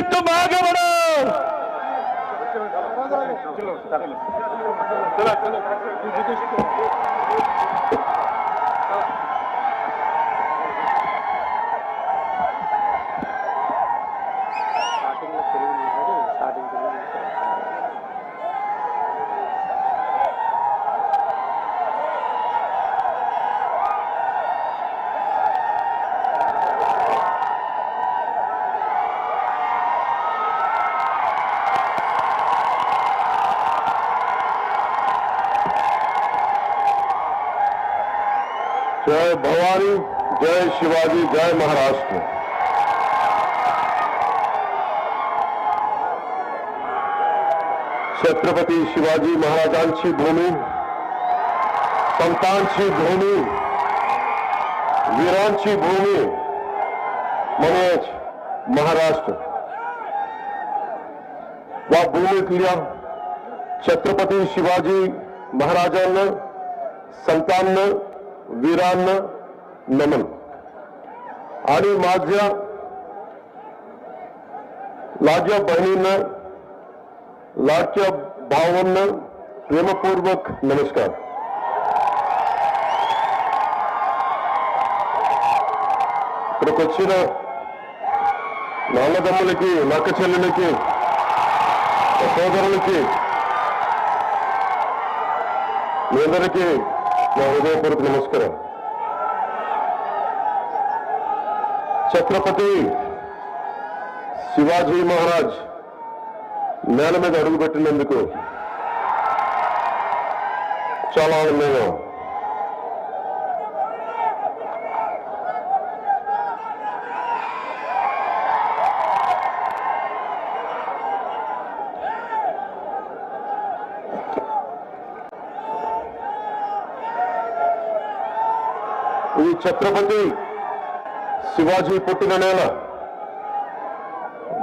तुम आगे बढ़ो। जय भवानी, जय शिवाजी, जय महाराष्ट्र। छत्रपती शिवाजी महाराजांची भूमी, संतांची भूमी, वीरांची भूमी म्हणजेच महाराष्ट्र। या भूमीतल्या छत्रपती शिवाजी महाराजांना, संतांना, वीरांना नमन। आणि माझ्या लाडक्या बहिणींना, लाडक्या भावांना प्रेमपूर्वक नमस्कार। ఇక్కడికి వచ్చిన నా అన్నదమ్ములకి, నా అక్క చెల్లెలకి, సోదరులకి మీ అందరికీ నా హృదయపూర్వక నమస్కారం। ఛత్రపతి శివాజీ మహారాజ్ నేల మీద అడుగుపెట్టినందుకు చాలా ఆనందంగా ఉంది। ఈ ఛత్రపతి శివాజీ పుట్టిన నేల,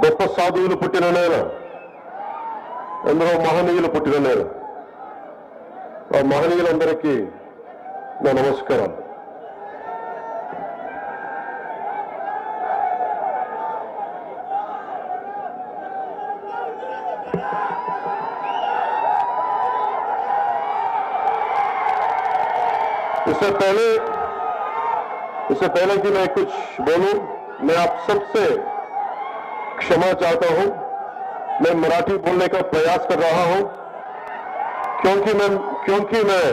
గొప్ప సాధువులు పుట్టిన నేల, ఎందరో మహనీయులు పుట్టిన నేల। ఆ మహనీయులందరికీ నా నమస్కారం। इससे पहले कि मैं कुछ बोलूं, मैं आप सबसे क्षमा चाहता हूं। मैं मराठी बोलने का प्रयास कर रहा हूं क्योंकि मैं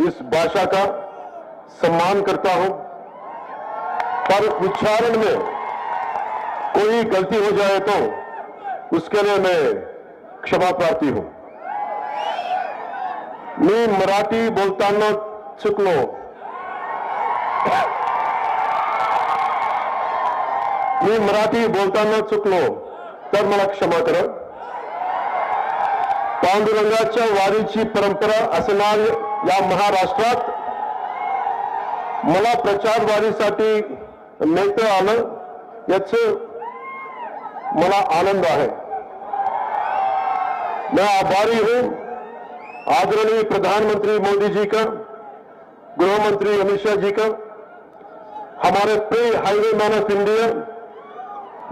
इस भाषा का सम्मान करता हूं, पर उच्चारण में कोई गलती हो जाए तो उसके लिए मैं क्षमा प्रार्थी हूं। मी मराठी बोलताना चुकलो, मी मराठी बोलताना चुकलो तर मला क्षमा करा। पांडुरंगाच्या वारीची परंपरा असणाऱ्या या महाराष्ट्रात मला प्रचार वारीसाठी नेता आलं, याचे मला आनंद आहे। मैं आभारी हूं आदरणीय प्रधानमंत्री मोदी जी का, गृह मंत्री अमित शाह जी का, हमारे प्रिय highway man of India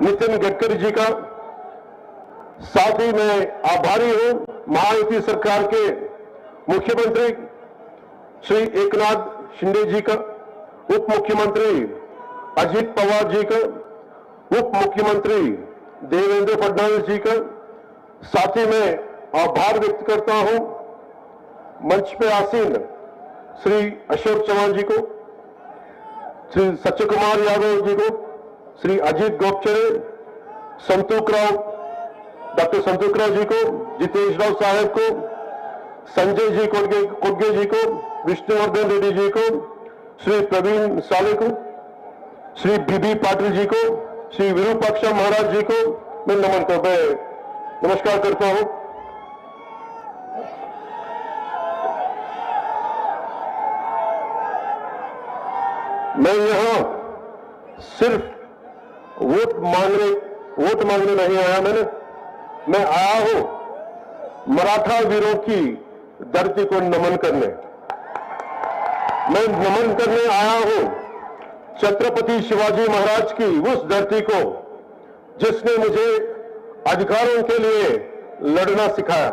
Nitin Gadkari ji का, साथ ही मैं आभारी हूं महायुति सरकार के मुख्यमंत्री श्री एकनाथ शिंदे जी का, उप मुख्यमंत्री अजित पवार जी का, उप मुख्यमंत्री देवेंद्र फडणवीस जी का। साथ ही मैं आभार व्यक्त करता हूं मंच पे आसीन श्री अशोक चौहान जी को, श्री सत्यकुमार यादव जी को, श्री अजीत गोपचरे, डॉक्टर संतोखराव जी को, जितेश राव साहब को, संजय जी कोडगे जी को, विष्णुवर्धन रेड्डी जी को, श्री प्रवीण साले को, श्री बीबी पाटिल जी को, श्री विरूपाक्षा महाराज जी को मैं नमस्कार करता हूं। मैं यहां सिर्फ वोट मांगने नहीं आया। मैं आया हूं मराठा वीरों की धरती को नमन करने। मैं नमन करने आया हूं छत्रपति शिवाजी महाराज की उस धरती को जिसने मुझे अधिकारों के लिए लड़ना सिखाया।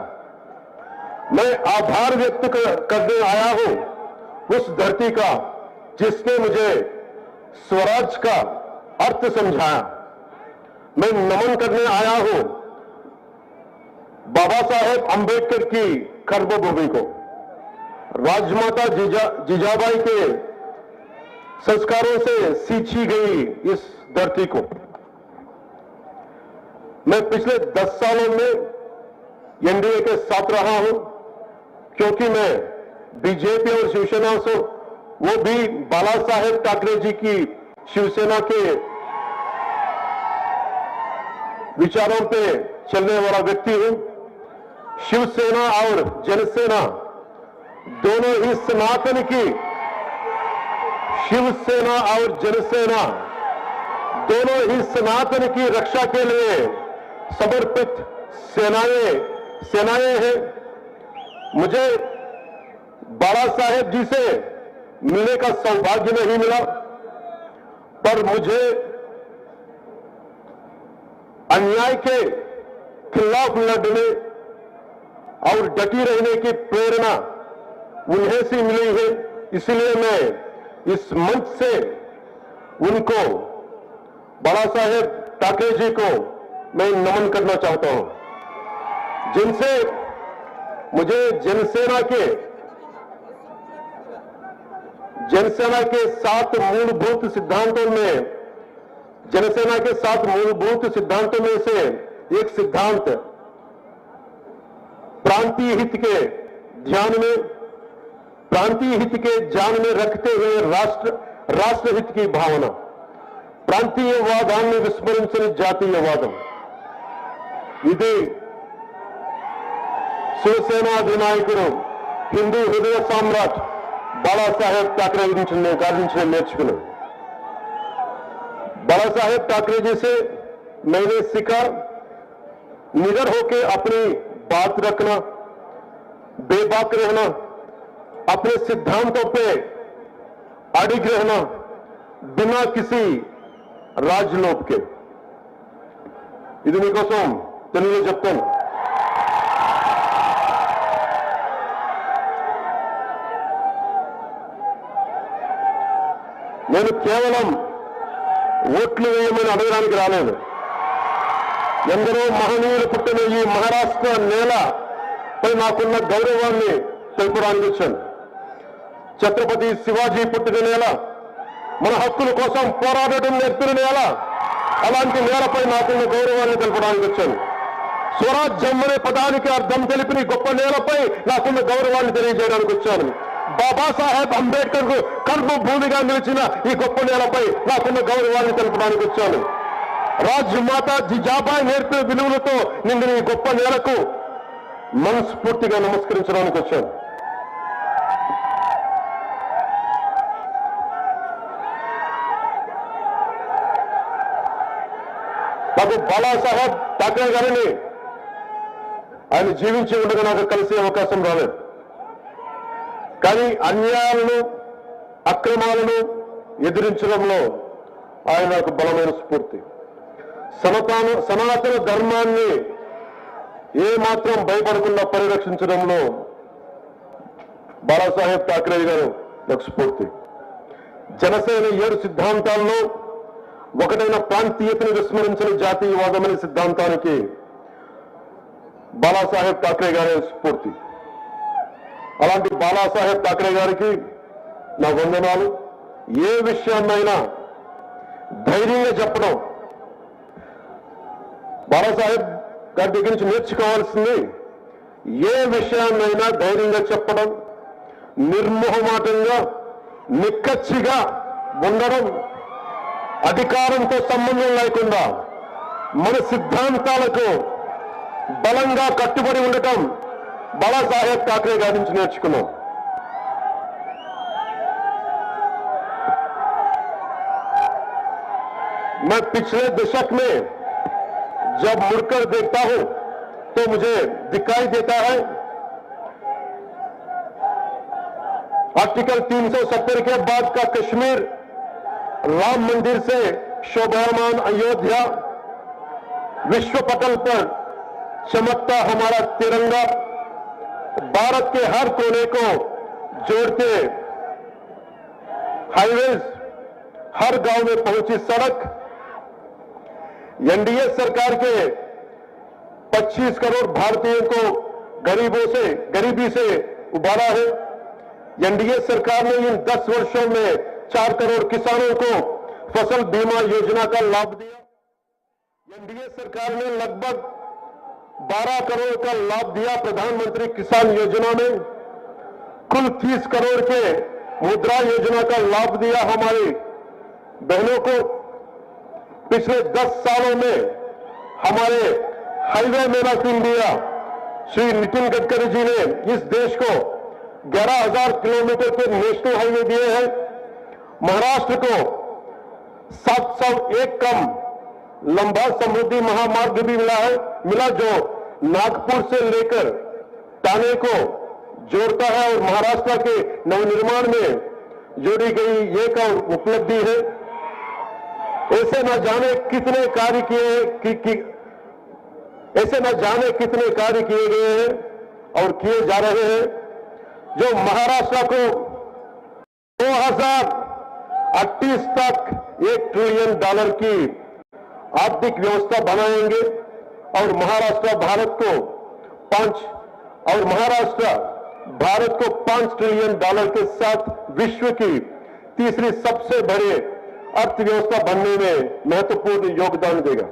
मैं आभार व्यक्त करने आया हूं उस धरती का जिसने मुझे स्वराज का अर्थ समझाया। मैं नमन करने आया हूं बाबा साहेब अंबेडकर की कर्मभूमि को, राजमाता जिजाबाई के संस्कारों से सींची गई इस धरती को। मैं पिछले 10 सालों में एनडीए के साथ रहा हूं क्योंकि मैं बीजेपी और शिवसेना से, वो भी बाला साहेब ठाकरे जी की शिवसेना के विचारों पे चलने वाला व्यक्ति हूं। शिवसेना और जनसेना दोनों ही सनातन की, शिवसेना और जनसेना दोनों ही सनातन की रक्षा के लिए समर्पित सेनाएं हैं। मुझे बाला साहेब जी से मिलने का सौभाग्य नहीं मिला, पर मुझे अन्याय के खिलाफ लड़ने और डटी रहने की प्रेरणा उन्हें से मिली है। इसलिए मैं इस मंच से उनको, बाला साहेब ठाकरे जी को मैं नमन करना चाहता हूं, जिनसे मुझे जनसेना के 7 मूलभूत सिद्धांतों में, जनसेना के 7 मूलभूत सिद्धांतों में से एक सिद्धांत प्रांतीय हित के ध्यान में रखते हुए राष्ट्रहित की भावना, प्रांतीयवादाన్ని విస్మరించని జాతీయవాదం, ఇది శివసేన అధినాయకుడు హిందూ హృదయ సామ్రాట్ బాలా సాహెబ్ ठाकरे गांधी से నేర్చుకున్నాను। बाला साहेब ठाकरे जी से मैंने सीखा निडर होकर अपनी बात रखना, बेबाक रहना, अपने सिद्धांतों पे अडिग रहना, बिना किसी राजलोभ के। ఇది మీకోసం తెలుగులో చెప్తాను। నేను కేవలం ఓట్లు వేయమని అడగడానికి రాలేదు। ఎందరో మహనీయులు పుట్టిన ఈ మహారాష్ట్ర నేలపై నాకున్న గౌరవాన్ని తెలుపడానికి వచ్చాను। ఛత్రపతి శివాజీ పుట్టిన నేల, మన హక్కుల కోసం పోరాడటం నేర్పిన నేల, అలాంటి నేలపై నాకున్న గౌరవాన్ని తెలపడానికి వచ్చాను। స్వరాజ్యం అనే పదానికి అర్థం తెలిపిన గొప్ప నేలపై నాకున్న గౌరవాన్ని తెలియజేయడానికి వచ్చాను। బాబాసాహెబ్ అంబేద్కర్ కర్మభూమిగా నిలిచిన ఈ గొప్ప నేలపై నాకున్న గౌరవాన్ని తెలపడానికి వచ్చాను। రాజమాత జిజాబాయి నేర్పిన విలువలతో నిండిన ఈ గొప్ప నేలకు మనస్ఫూర్తిగా నమస్కరించడానికి వచ్చాను। నాకు బాలా సాహెబ్ ఠాకరే గారిని ఆయన జీవించి ఉండగా నాకు కలిసే అవకాశం రాలేదు, కానీ అన్యాయాలను అక్రమాలను ఎదిరించడంలో ఆయన నాకు బలమైన స్ఫూర్తి। సనాతన ధర్మాన్ని ఏమాత్రం భయపడకుండా పరిరక్షించడంలో బాలాసాహెబ్ ఠాకరే గారు నాకు స్ఫూర్తి। జనసేన 7 సిద్ధాంతాల్లో ఒకటైన ప్రాంతీయతను విస్మరించిన జాతీయవాదం అనే సిద్ధాంతానికి బాలాసాహెబ్ ఠాకరే గారే స్ఫూర్తి। అలాంటి బాలాసాహెబ్ ఠాకరే గారికి నా వందనాలు। ఏ విషయాన్నైనా ధైర్యంగా చెప్పడం, బాలాసాహెబ్ గారి దగ్గర నుంచి నేర్చుకోవాల్సింది ఏ విషయాన్నైనా ధైర్యంగా చెప్పడం, నిర్మోహమాటంగా నిక్కచ్చిగా ఉండడం, అధికారంతో సంబంధం లేకుండా మన సిద్ధాంతాలకు బలంగా కట్టుబడి ఉండటం బాలాసాహెబ్ ఠాకరే గారి నుంచి నేర్చుకున్నాం। मैं पिछले दशक में जब मुड़कर देखता हूं तो मुझे दिखाई देता है आर्टिकल 370 के बाद का कश्मीर, राम मंदिर से शोभायमान अयोध्या, विश्व पटल पर चमकता हमारा तिरंगा भारत के हर कोने को जोड़ते हाईवेज, हर गांव में पहुंची सड़क, एनडीए सरकार के 25 करोड़ भारतीयों को गरीबी से उबारा है। एनडीए सरकार ने इन 10 वर्षों में 4 करोड़ किसानों को फसल बीमा योजना का लाभ दिया। एनडीए सरकार ने लगभग 12 करोड़ का लाभ दिया प्रधानमंत्री किसान योजना में। कुल 30 करोड़ के मुद्रा योजना का लाभ दिया हमारी बहनों को। पिछले 10 सालों में हमारे highway man of India Shri Nitin Gadkari ji ने इस देश को 11,000 किलोमीटर के नेशनल हाईवे दिए हैं। महाराष्ट्र को 701 कम लंबा समृद्धि महामार्ग भी मिला जो नागपुर से लेकर ठाणे को जोड़ता है और महाराष्ट्र के नवनिर्माण में जोड़ी गई एक और उपलब्धि है। ऐसे न जाने कितने कार्य किए गए हैं और किए जा रहे हैं जो महाराष्ट्र को 2038 तक $1 ट्रिलियन की आर्थिक व्यवस्था बनाएंगे और महाराष्ट्र भारत को $5 ट्रिलियन के साथ विश्व की तीसरी सबसे बड़ी अर्थव्यवस्था बनने में महत्वपूर्ण योगदान देगा।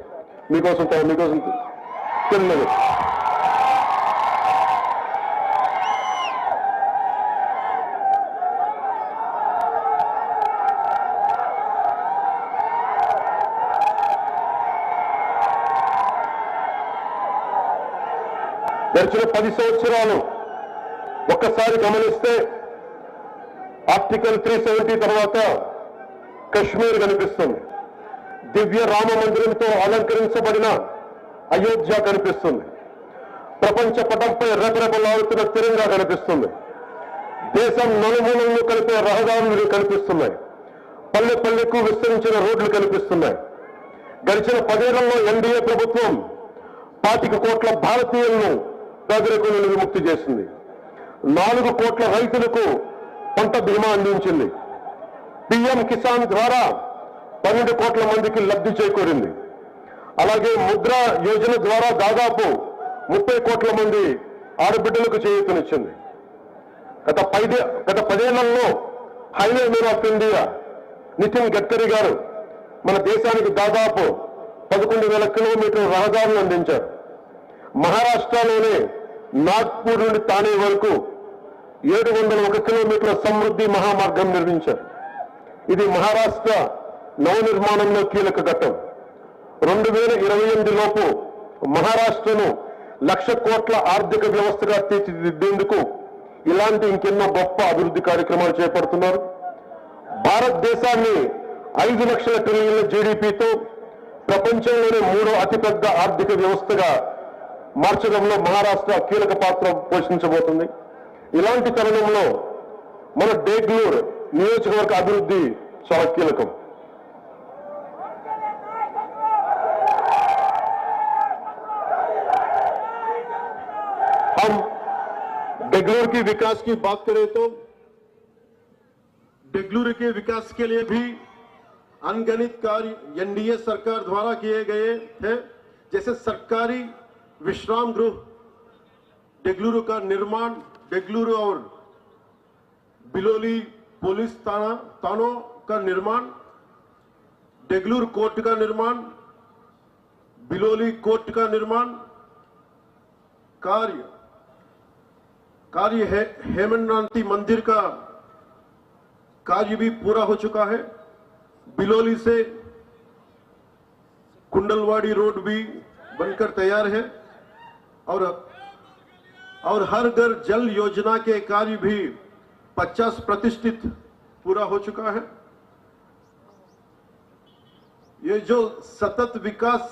గడిచిన 10 సంవత్సరాలు ఒక్కసారి గమనిస్తే ఆర్టికల్ 370 తర్వాత కశ్మీర్ కనిపిస్తుంది, దివ్య రామ మందిరంతో అలంకరించబడిన అయోధ్య కనిపిస్తుంది, ప్రపంచ పటంపై రెపరెపలాడుతున్న తిరంగా కనిపిస్తుంది, దేశం నలుమూలలను కలిపే రహదారులు కనిపిస్తున్నాయి, పల్లె పల్లెకు విస్తరించిన రోడ్లు కనిపిస్తున్నాయి. గడిచిన 10 ఏళ్లలో ఎన్డీఏ ప్రభుత్వం 25 కోట్ల భారతీయులను పేదరికం నుండి విముక్తి చేసింది, 4 కోట్ల రైతులకు పంట బీమా అందించింది, పీఎం కిసాన్ ద్వారా 12 కోట్ల మందికి లబ్ధి చేకూరింది. అలాగే ముద్రా యోజన ద్వారా దాదాపు 30 కోట్ల మంది ఆడబిడ్డలకు చేయూతనిచ్చింది. గత 10 ఏళ్లలో highway man of India Nitin Gadkari గారు మన దేశానికి దాదాపు 11,000 కిలోమీటర్ల రహదారులు అందించారు. మహారాష్ట్రలోనే నాగ్పూర్ నుండి ఠాణే వరకు 701 కిలోమీటర్ల సమృద్ధి మహామార్గం నిర్మించారు. ఇది మహారాష్ట్ర నవనిర్మాణంలో కీలక ఘట్టం. 2028 లోపు మహారాష్ట్రను 1,00,000 కోట్ల ఆర్థిక వ్యవస్థగా తీర్చిదిద్దేందుకు ఇలాంటి ఇంకెన్నో గొప్ప అభివృద్ధి కార్యక్రమాలు చేపడుతున్నారు. భారతదేశాన్ని 5 లక్షల ట్రిలియన్ల జీడీపీతో ప్రపంచంలోనే 3వ అతిపెద్ద ఆర్థిక వ్యవస్థగా మార్చడంలో మహారాష్ట్ర కీలక పాత్ర పోషించబోతుంది. ఇలాంటి తరుణంలో మన డేగ్లూర్ నియోజకవర్గ అభివృద్ధి చాలా కీలకం. हम बेंगलुरु के विकास की बात करें तो बेंगलुरु के विकास के लिए भी अनगिनत कार्य एनडीए सरकार द्वारा किए गए थे, जैसे सरकारी विश्राम गृह बेंगलुरु का निर्माण, बेंगलुरु और बिलोली पुलिस थानों का निर्माण, बेंगलुरु कोर्ट का निर्माण, बिलोली कोर्ट का निर्माण, कार्य है हेमनांती मंदिर का कार्य भी पूरा हो चुका है। बिलोली से कुंडलवाड़ी रोड भी बनकर तैयार है और हर घर जल योजना के कार्य भी 50% पूरा हो चुका है। ये जो सतत विकास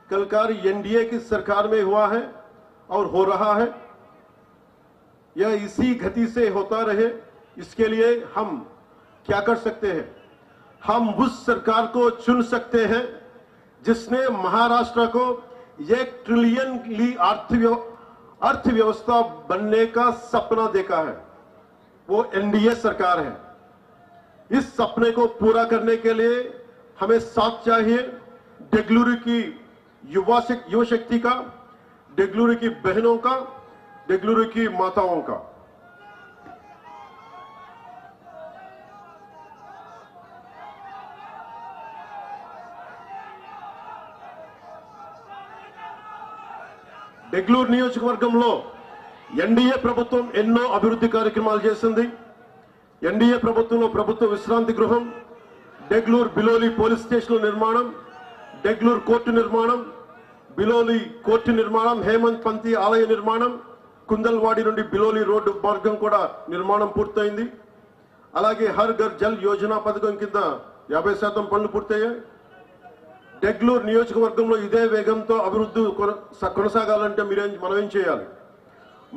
कल कार्य एनडीए की सरकार में हुआ है और हो रहा है, यह इसी गति से होता रहे, इसके लिए हम क्या कर सकते हैं? हम उस सरकार को चुन सकते हैं जिसने महाराष्ट्र को 1 ट्रिलियन की अर्थव्यवस्था बनने का सपना देखा है, वो एनडीए सरकार है। इस सपने को पूरा करने के लिए हमें साथ चाहिए देगलूर की युवा शक्ति का, देगलूर की बहनों का, देगलूर की माताओं का। देगलूर నియోజకవర్గంలో ఎన్డీఏ ప్రభుత్వం ఎన్నో అభివృద్ధి కార్యక్రమాలు చేసింది। ఎన్డీఏ ప్రభుత్వంలో ప్రభుత్వ విశ్రాంతి గృహం, దేగలూర్ బిలోలి పోలీస్ స్టేషన్ నిర్మాణం, దేగలూర్ కోర్టు నిర్మాణం, బిలోలి కోర్టు నిర్మాణం, హేమంత్ పంతి ఆలయ నిర్మాణం, కుందల్వాడి నుండి బిలోలి రోడ్డు మార్గం కూడా నిర్మాణం పూర్తయింది। అలాగే హర్ ఘర్ జల్ యోజన పథకం కింద 50% పనులు పూర్తయ్యాయి। దేగలూర్ నియోజకవర్గంలో ఇదే వేగంతో అభివృద్ధి కొనసాగాలంటే మనం ఏం చేయాలి?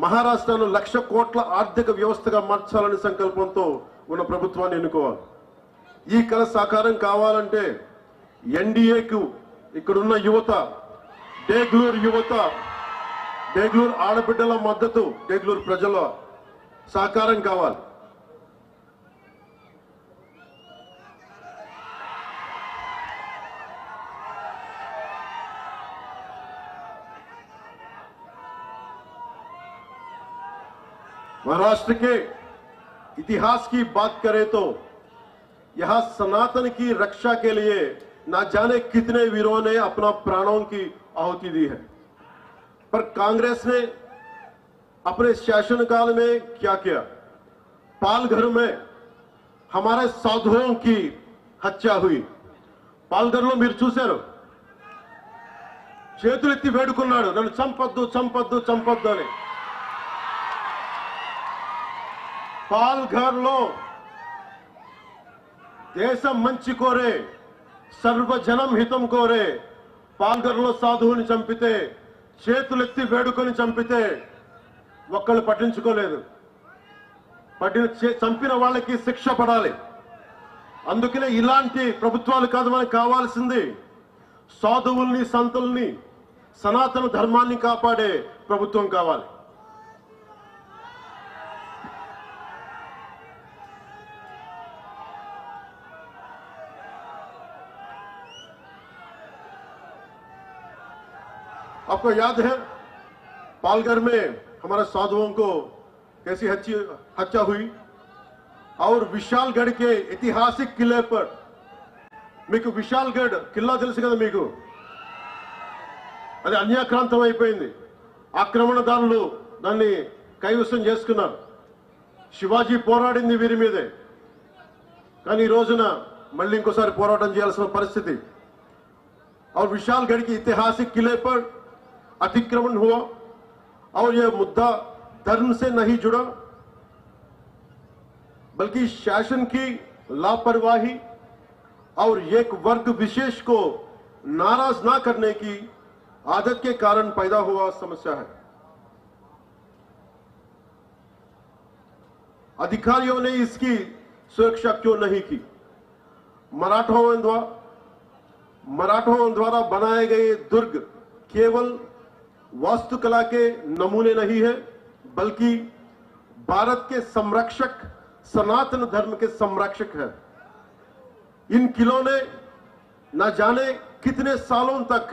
మహారాష్ట్రను 1,00,000 కోట్ల ఆర్థిక వ్యవస్థగా మార్చాలని సంకల్పంతో ఉన్న ప్రభుత్వాన్ని ఎన్నుకోవాలి। ఈ కల సాకారం కావాలంటే ఎన్డీఏకు ఇక్కడున్న యువత, దేగలూర్ యువత, దేగలూర్ ఆడబిడ్డల మద్దతు, దేగలూర్ ప్రజల సహకారం కావాలి। महाराष्ट्र के इतिहास की बात करें तो यहां सनातन की रक्षा के लिए न जाने कितने वीरों ने अपना प्राणों की आहुति दी है, पर कांग्रेस ने अपने शासनकाल में क्या किया? पालघर में हमारे साधुओं की हत्या हुई। पालघर మీరు చూశారు, చేతులెత్తి వేడుకున్నాడు, నన్ను చంపొద్దు చంపొద్దు చంపొద్దు అని। पालघर लो देशम मंची कोरे, सर्वजनम हितम कोरे पालघर लो साधुవుని చంపితే, చేతులెత్తి వేడుకొని చంపితే ఒక్కళ్ళు పట్టించుకోలేదు। చంపిన వాళ్ళకి శిక్ష పడాలి। అందుకనే ఇలాంటి ప్రభుత్వాలు కాదు మనకు కావాల్సింది, సాధువుల్ని, సంతుల్ని, సనాతన ధర్మాన్ని కాపాడే ప్రభుత్వం కావాలి। आपको याद है पालघर में हमारे साधुओं को कैसी हत्या हुई? और विशालगढ़ के ऐतिहासिक किले पर, మీకు విశాల్గఢ్ కిల్లా తెలుసు కదా మీకు, అది అన్యాక్రాంతం అయిపోయింది। ఆక్రమణదారులు దాన్ని కైవసం చేసుకున్నారు। శివాజీ పోరాడింది వీరి మీదే, కానీ ఈ రోజున మళ్ళీ ఇంకోసారి పోరాటం చేయాల్సిన పరిస్థితి। और विशालगढ़ के ऐतिहासिक किले पर अतिक्रमण हुआ और यह मुद्दा धर्म से नहीं जुड़ा, बल्कि शासन की लापरवाही और एक वर्ग विशेष को नाराज ना करने की आदत के कारण पैदा हुआ समस्या है। अधिकारियों ने इसकी सुरक्षा क्यों नहीं की? मराठों द्वारा बनाए गए दुर्ग केवल वास्तुकला के नमूने नहीं है, बल्कि भारत के संरक्षक, सनातन धर्म के संरक्षक है। इन किलों ने न जाने कितने सालों तक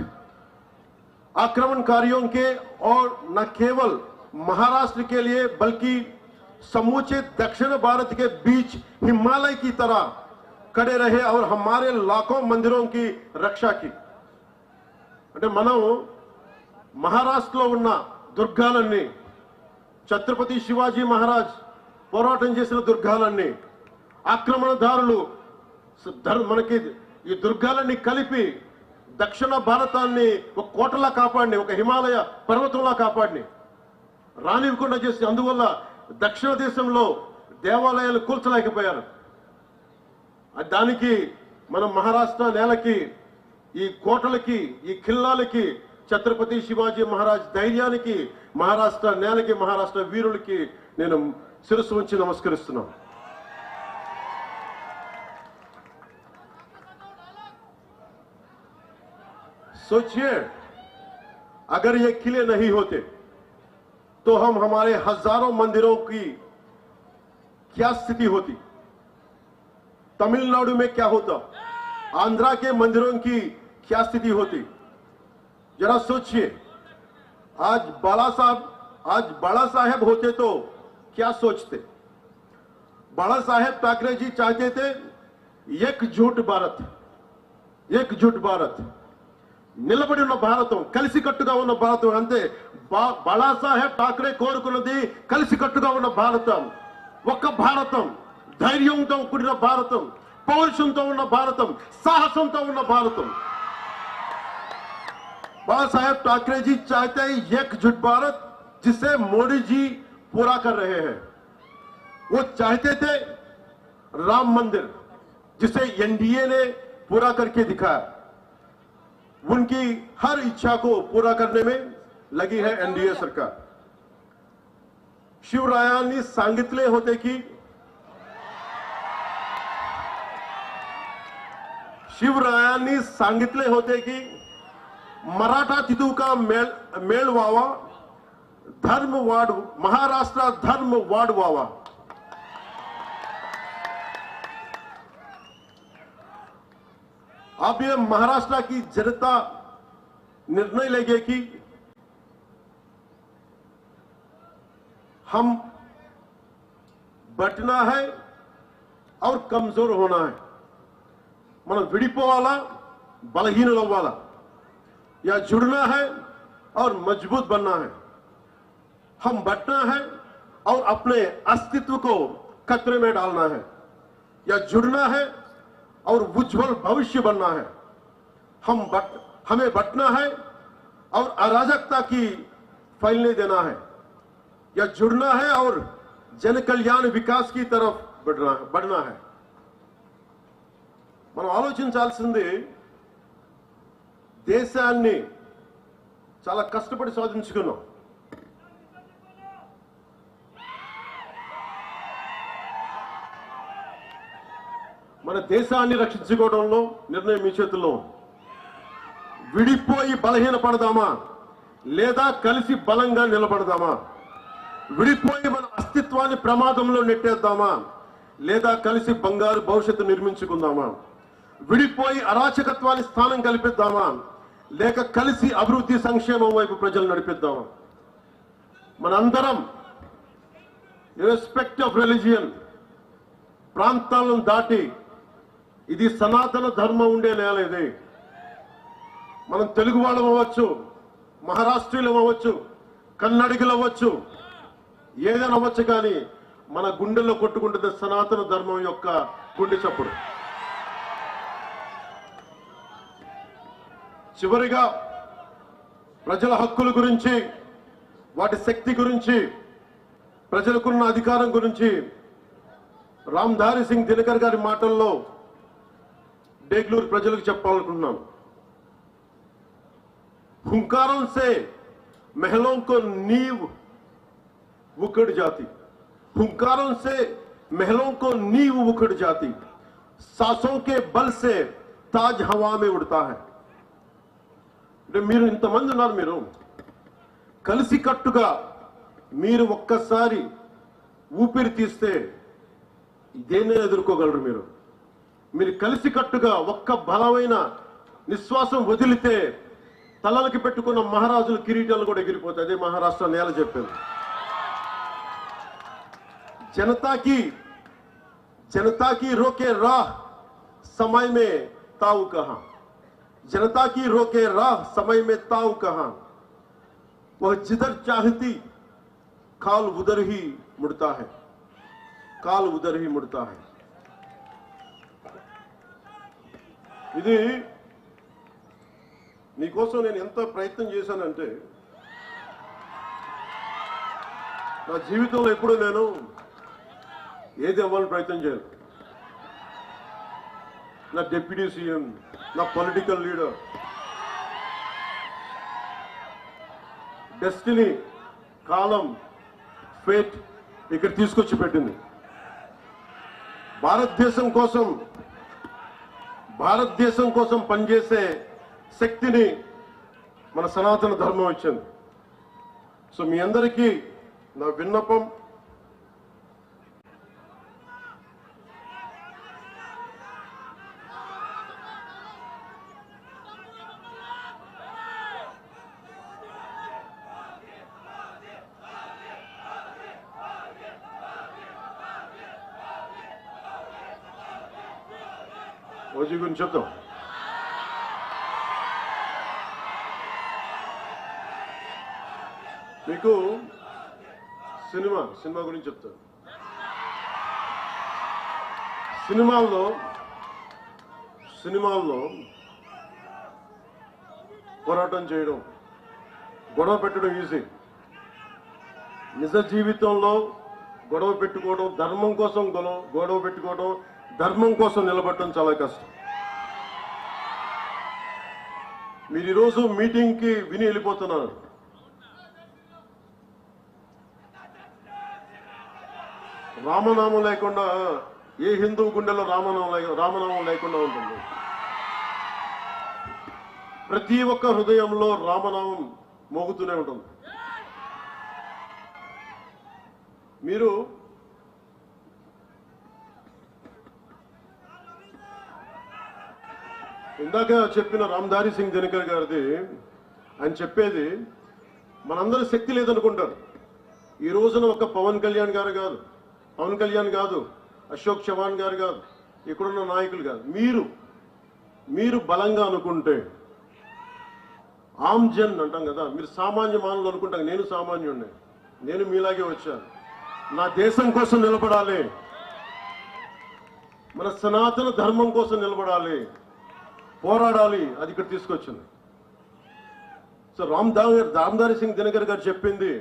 आक्रमणकारियों के और न केवल महाराष्ट्र के लिए बल्कि समूचे दक्षिण भारत के बीच हिमालय की तरह खड़े रहे और हमारे लाखों मंदिरों की रक्षा की। అంటే మనం మహారాష్ట్రలో ఉన్న దుర్గాలన్నీ, ఛత్రపతి శివాజీ మహారాజ్ పోరాటం చేసిన దుర్గాలన్నీ, ఆక్రమణదారులు మనకి ఈ దుర్గాలన్నీ కలిపి దక్షిణ భారతాన్ని ఒక కోటలా కాపాడిని, ఒక హిమాలయ పర్వతంలా కాపాడిని, రానివ్వకుండా చేసి, అందువల్ల దక్షిణ దేశంలో దేవాలయాలు కూల్చలేకపోయారు। దానికి మనం మహారాష్ట్ర నేలకి, ఈ కోటలకి, ఈ ఖిల్లాలకి, ఛత్రపతి శివాజీ మహారాజ్ ధైర్యానికి, మహారాష్ట్ర నేలకి, మహారాష్ట్ర వీరులకి నేను శిరస్సు ఉంచి నమస్కరిస్తున్నాను। सोचिए, अगर ये किले नहीं होते तो हम हमारे हजारों मंदिरों की क्या स्थिति होती, तमिलनाडु में क्या होता, आंध्रा के मंदिरों की क्या स्थिति होती। जरा सोचिए, आज बाला साहेब होते तो क्या सोचते। बाला साहेब ठाकरे जी चाहते थे एकजुट भारत, एकजुट भारत, నిలబడి ఉన్న భారతం, కలిసికట్టుగా ఉన్న భారతం. అంతే. బాలాసాహెబ్ ఠాకరే కోరుకున్నది కలిసికట్టుగా ఉన్న భారతం, ఒక్క భారతం, ధైర్యంతో కూడిన భారతం, పౌరుషంతో ఉన్న భారతం, సాహసంతో ఉన్న భారతం. बाला साहेब ठाकरे जी चाहते हैं एकजुट भारत, जिसे मोदी जी पूरा कर रहे हैं. वो चाहते थे राम मंदिर, जिसे एनडीए ने पूरा करके दिखाया. उनकी हर इच्छा को पूरा करने में लगी है एनडीए सरकार. शिवरायांनी सांगितले होते की मराठा तिथू का मेळ व्हावा, धर्म वाढ, महाराष्ट्र धर्म वाढ व्हावा. अब ये महाराष्ट्र की जनता निर्णय लेगी कि हम बटना है और कमजोर होना है. మనం విడిపోవాలా, బలహీనులు అవ్వాలా, या जुड़ना है और मजबूत बनना है. हम बटना है और अपने अस्तित्व को खतरे में डालना है, या जुड़ना है और उज्जवल भविष्य बनना है. हमें बटना है और अराजकता की फैलने देना है, या जुड़ना है और जन कल्याण विकास की तरफ बढ़ना है. మనం ఆలోచించాల్సింది, దేశాన్ని చాలా కష్టపడి సాధించుకున్నాం. మన దేశాన్ని రక్షించుకోవడంలో నిర్ణయం మీ చేతుల్లో. విడిపోయి బలహీనపడదామా లేదా కలిసి బలంగా నిలబడదామా? విడిపోయి మన అస్తిత్వాన్ని ప్రమాదంలో నెట్టేద్దామా లేదా కలిసి బంగారు భవిష్యత్తు నిర్మించుకుందామా? విడిపోయి అరాచకత్వాన్ని స్థానం కల్పిద్దామా లేక కలిసి అభివృద్ధి సంక్షేమం వైపు ప్రజలు నడిపిద్దామా? మనందరం ఇర్రెస్పెక్ట్ ఆఫ్ రిలీజియన్, ప్రాంతాలను దాటి ఇది సనాతన ధర్మం ఉండే నేల ఇది. మనం తెలుగు వాళ్ళం అవ్వచ్చు, మహారాష్ట్రీయులం అవ్వచ్చు, కన్నడిగులు అవ్వచ్చు, ఏదైనా అవ్వచ్చు, కానీ మన గుండెల్లో కొట్టుకుంటుంది సనాతన ధర్మం యొక్క గుండె చప్పుడు. చివరిగా ప్రజల హక్కుల గురించి, వాటి శక్తి గురించి, ప్రజలకున్న అధికారం గురించి రామ్ధారి సింగ్ దినకర్ గారి మాటల్లో డేగ్లూరు ప్రజలకు చెప్పాలనుకుంటున్నాను. हुंकारों से महलों को नींव उखड़ जाती, हुंकारों से महलों को नींव उखड़ जाती, सांसों के बल से ताज हवा में उड़ता है. మీరు ఇంతమంది ఉన్నారు, మీరు కలిసికట్టుగా మీరు ఒక్కసారి ఊపిరి తీస్తే దేన్ని ఎదుర్కోగలరు? మీరు కలిసికట్టుగా ఒక్క బలమైన నిశ్వాసం వదిలితే తలలకి పెట్టుకున్న మహారాజుల కిరీటాలు కూడా ఎగిరిపోతాయి. అదే మహారాష్ట్ర నేల చెప్పింది. जनता की रोके राह समय में ताऊ कहां, जनता की रोके राह समय में ताऊ कहां, वह जिधर चाहती काल उधर ही मुड़ता है, काल उधर ही मुड़ता है. ఇది నీకోసం నేను ఎంత ప్రయత్నం చేశానంటే, నా జీవితంలో ఎప్పుడు నేను ఏది అవ్వాలని ప్రయత్నం చేయను. నా డిప్యూటీ సీఎం, నా పొలిటికల్ లీడర్, డెస్టినీ, కాలం, ఫేట్ ఇక్కడ తీసుకొచ్చి పెట్టింది. భారతదేశం కోసం పనిచేసే శక్తిని మన సనాతన ధర్మం వచ్చింది. సో మీ అందరికీ నా విన్నపం, ఓజీ గురించి చెప్తాం. మీకు సినిమా గురించి చెప్తాను. సినిమాల్లో పోరాటం చేయడం, గొడవ పెట్టడం ఈజీ. నిజ జీవితంలో గొడవ పెట్టుకోవడం, ధర్మం కోసం గొడవ పెట్టుకోవడం, ధర్మం కోసం నిలబడటం చాలా కష్టం. మీరు ఈరోజు మీటింగ్కి విని వెళ్ళిపోతున్నారు. రామనామం లేకుండా ఏ హిందూ గుండెలో రామనామం లేకుండా ఉంటుంది. ప్రతి ఒక్క హృదయంలో రామనామం మోగుతూనే ఉంటుంది. మీరు ఇందాక చెప్పిన రామ్ధారి సింగ్ దినకర్ గారిది ఆయన చెప్పేది, మనందరి శక్తి లేదనుకుంటారు. ఈ రోజున ఒక పవన్ కళ్యాణ్ కాదు, అశోక్ చవాన్ గారు కాదు, ఇక్కడున్న నాయకులు కాదు, మీరు బలంగా అనుకుంటే, ఆమ్ జన్ అంటాం కదా, మీరు సామాన్య మానవులు అనుకుంటాం. నేను సామాన్యుడిని, నేను మీలాగే వచ్చాను. నా దేశం కోసం నిలబడాలి, మన సనాతన ధర్మం కోసం నిలబడాలి, పోరాడాలి. అది ఇక్కడ తీసుకొచ్చింది. సో రామ్ధారి సింగ్ దినకర్ గారు చెప్పింది,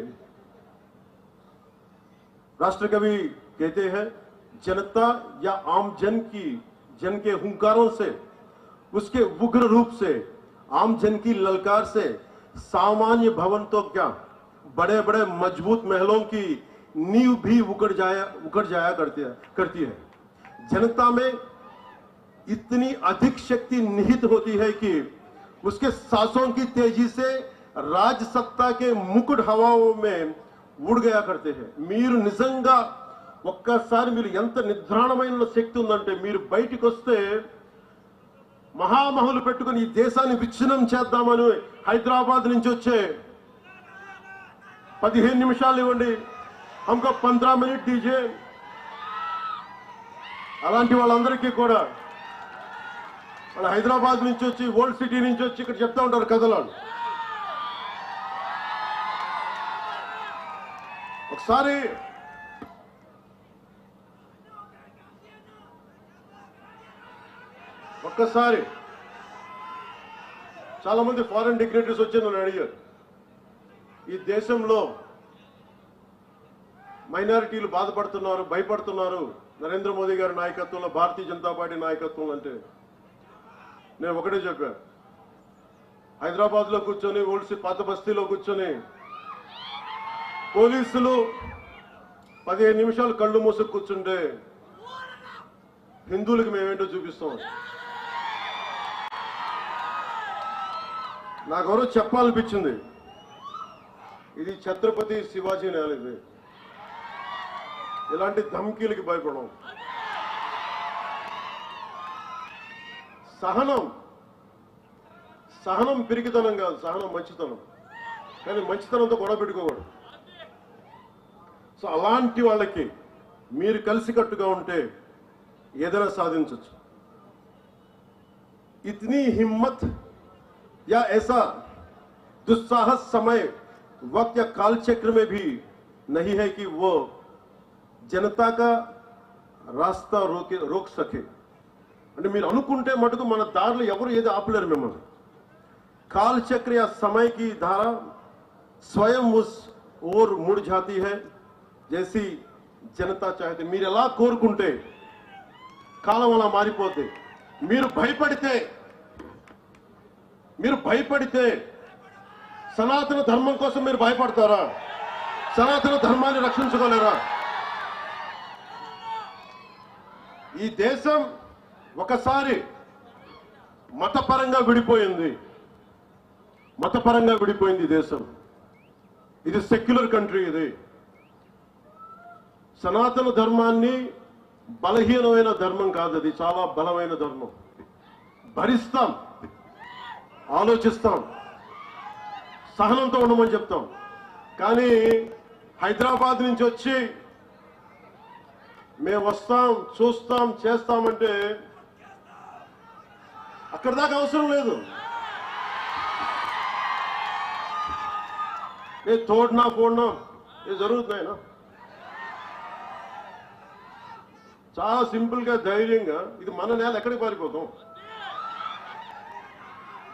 राष्ट्र कवि कहते हैं, जनता या आम जन के हुंकारों से, उसके उग्र रूप से, आम जन की ललकार से सामान्य भवन तो क्या, बड़े बड़े मजबूत महलों की नींव भी उखड़ जाया करती है. जनता में इतनी अधिक शक्ति निहित होती है कि उसके सांसों की तेजी से राज सत्ता के मुकुट हवाओं में ఊడిగయా కడితే. మీరు నిజంగా ఒక్కసారి మీరు ఎంత నిద్రాణమైన శక్తి ఉందంటే, మీరు బయటికి వస్తే మహామహులు పెట్టుకుని ఈ దేశాన్ని విచ్ఛిన్నం చేద్దామని హైదరాబాద్ నుంచి వచ్చే 15 నిమిషాలు ఇవ్వండి, హమ్కో 15 మినిట్ దీజే, అలాంటి వాళ్ళందరికీ కూడా వాళ్ళు హైదరాబాద్ నుంచి వచ్చి, ఓల్డ్ సిటీ నుంచి వచ్చి ఇక్కడ చెప్తా ఉంటారు కథలు. ఒక్కసారి చాలా మంది ఫారెన్ డిగ్నేటరీస్ వచ్చి నన్ను అడిగారు, ఈ దేశంలో మైనారిటీలు బాధపడుతున్నారు, భయపడుతున్నారు నరేంద్ర మోదీ గారి నాయకత్వంలో, భారతీయ జనతా పార్టీ నాయకత్వం అంటే. నేను ఒకటే చెప్పాను, హైదరాబాద్ లో కూర్చొని, పాత బస్తీలో కూర్చొని పోలీసులు 15 నిమిషాలు కళ్ళు మూసుకు కూర్చుంటే హిందువులకు మేమేంటో చూపిస్తాం. నాకెవరో చెప్పాలనిపించింది, ఇది ఛత్రపతి శివాజీ నేల, ఇది ఇలాంటి ధమ్కీలకి భయపడం. సహనం పిరికితనం కాదు, సహనం మంచితనం. కానీ మంచితనంతో గొడవ పెట్టుకోకూడదు. సో అలాంటి వాళ్ళకి మీరు కలిసికట్టుగా ఉంటే ఏదైనా సాధించవచ్చు. इतनी हिम्मत या ऐसा दुस्साहस समय वक्त या काल चक्र में भी नहीं है कि वो जनता का रास्ता रोक सके. అంటే మీరు అనుకుంటే మటుకు మన దారిలో ఎవరు ఏది ఆపలేరు మిమ్మల్ని. काल चक्र या समय की धारा स्वयं उस ओर मुड़ जाती है जैसी जनता चाहती. మీరు ఎలా కోరుకుంటే కాలం అలా మారిపోతే. మీరు భయపడితే సనాతన ధర్మం కోసం మీరు భయపడతారా? సనాతన ధర్మాన్ని రక్షించుకోలేరా? ఈ దేశం ఒకసారి మతపరంగా విడిపోయింది. మతపరంగా విడిపోయింది ఈ దేశం. ఇది సెక్యులర్ కంట్రీ. ఇది సనాతన ధర్మాన్ని బలహీనమైన ధర్మం కాదు, అది చాలా బలమైన ధర్మం. భరిస్తాం, ఆలోచిస్తాం, సహనంతో ఉండమని చెప్తాం. కానీ హైదరాబాద్ నుంచి వచ్చి మేము వస్తాం, చూస్తాం, చేస్తామంటే అక్కడ దాకా అవసరం లేదు. ఏ తోడినా పోడినా ఏ జరుగుతున్నాయినా చాలా సింపుల్ గా ధైర్యంగా, ఇది మన నేల, ఎక్కడికి పారిపోతాం?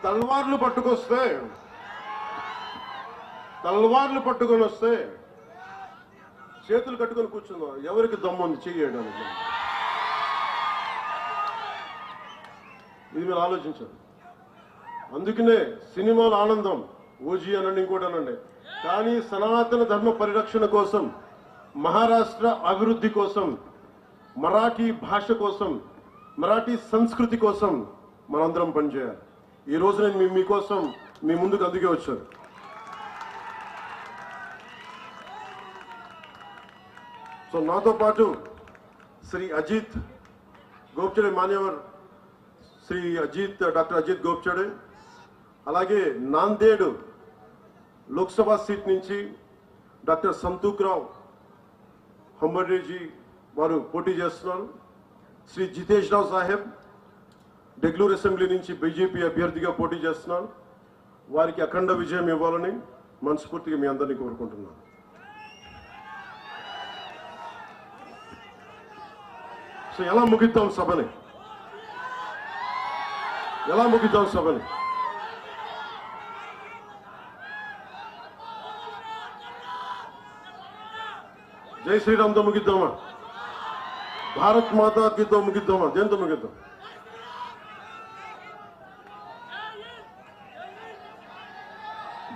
తల్వార్లు పట్టుకొని వస్తే చేతులు కట్టుకొని కూర్చుందాం. ఎవరికి దమ్ముంది చెయ్యడానికి? ఇది మీరు ఆలోచించారు. అందుకనే సినిమాల ఆనందం, ఓజీ అనండి, ఇంకోటి అనండి, కానీ సనాతన ధర్మ పరిరక్షణ కోసం, మహారాష్ట్ర అభివృద్ధి కోసం, మరాఠీ భాష కోసం, మరాఠీ సంస్కృతి కోసం మనందరం పనిచేయాలి. ఈ రోజు నేను మీకోసం మీ ముందుకు అందుకే వచ్చాను. సో నాతో పాటు శ్రీ అజిత్ గోప్చడే, మాన్యవర్ శ్రీ అజిత్, డాక్టర్ అజిత్ గోప్చడే, అలాగే నాందేడ్ లోక్సభ సీట్ నుంచి డాక్టర్ సంతూక్రావ్ హంబర్డేజీ వారు పోటీ చేస్తున్నారు. శ్రీ జితేష్ రావు సాహెబ్ డెగ్లూర్ అసెంబ్లీ నుంచి బీజేపీ అభ్యర్థిగా పోటీ చేస్తున్నారు. వారికి అఖండ విజయం ఇవ్వాలని మనస్ఫూర్తిగా మీ అందరినీ కోరుకుంటున్నాను. సో ఎలా ముగిద్దాం సభని? జై శ్రీరామ్తో ముగిద్దామా? భారత్ మాతాకితో ముగిద్దామా? దేంతో ముగిద్దాం?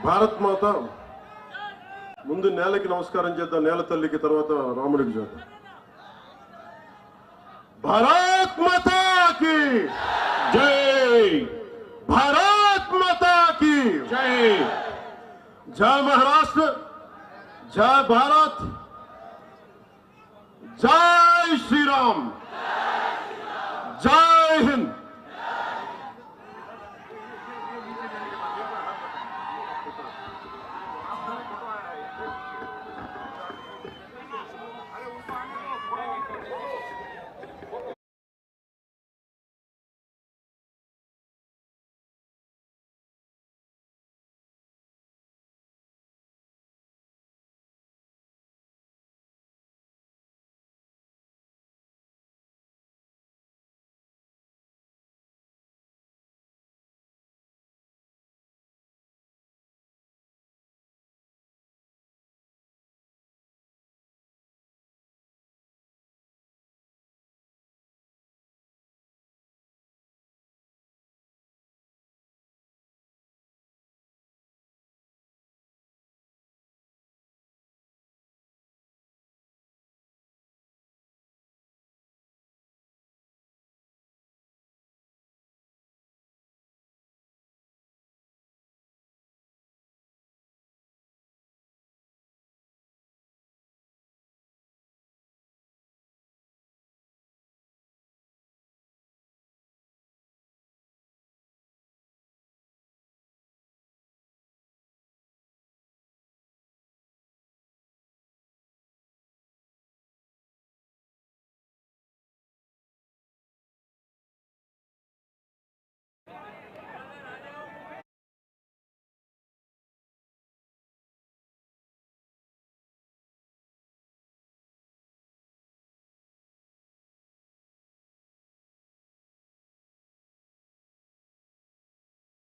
భారత్ మాత ముందు నేలకి నమస్కారం చేద్దాం, నేల తల్లికి, తర్వాత రాముడికి చేద్దాం. భారత్ మాతా की जय, भारत माता की जय. जय महाराष्ट्र, जय भारत, जय श्री राम, जय हिंद.